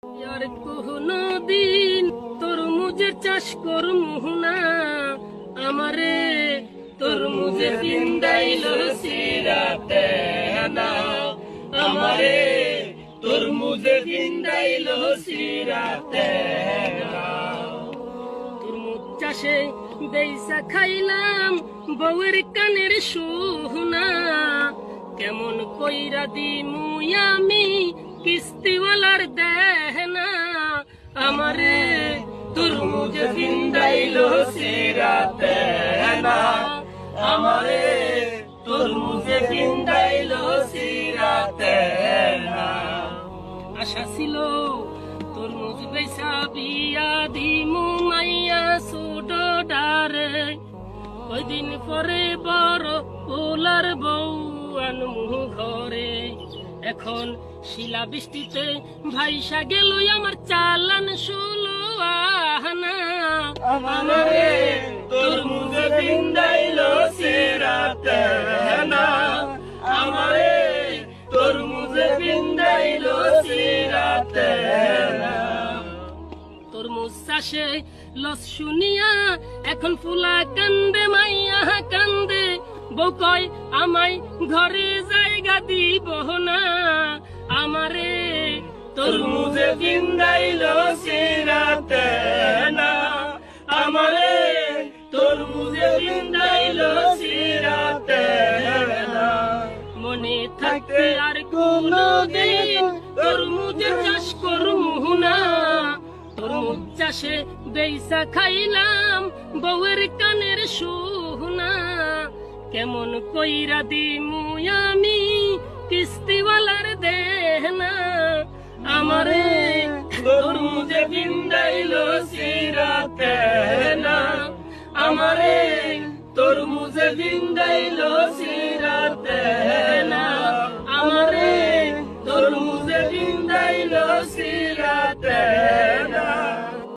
আর কোনো দিন তরমুজের চাষ করমু না, আমারে তরমুজে বিন্দাইল সিরাতে না, আমারে তরমুজে বিন্দাইল সিরাতে না। তরমুজ চাষে বেইসা খাইলাম বউয়ের কানের সোহনা, কেমন কইরা দিমু আমি কিস্তিওয়ালার দেহনা, আমারে তরমুজ বিন্দাইল সিরাতে না, আমারে তরমুজ বিন্দাইল সিরাতে না। আশা ছিল তরমুজ বেচা বিয়া দিমু মাইয়া ছোট ডারে, কয়দিন পরে বড় ওলার বউ আনমু ঘরে। এখন শিলা বৃষ্টিতে ভাইসা গেল আমার চালান 16 আনা, আমারে তরমুজ বিন্দাইল সিরাতে না, আমারে তরমুজ বিন্দাইল সিরাতে না। তরমুজ চাষে লস শুনিয়া এখন ফুলা কান্দে মাইয়া কান্দে, বউ কয় আমায় ঘরে জায়গা দিব না, আমারে তরমুজ বিন্দাইল সিরাতে না, আমারে তরমুজ বিন্দাইল সিরাতে না। মনে থাকতে আর কোনো দিন তরমুজ চাষ করমু না, তরমুজ চাষে বেইসা খাইলাম বউয়ের কানের সোহনা, কেমন কইরা দিমু আমি কিস্তিওয়ালার দেহনা, আমারে তরমুজ বিন্দাইল সিরাতে না, আমারে তরমুজ বিন্দাইল সিরাতে না, আমারে তরমুজ বিন্দাইল সিরাতে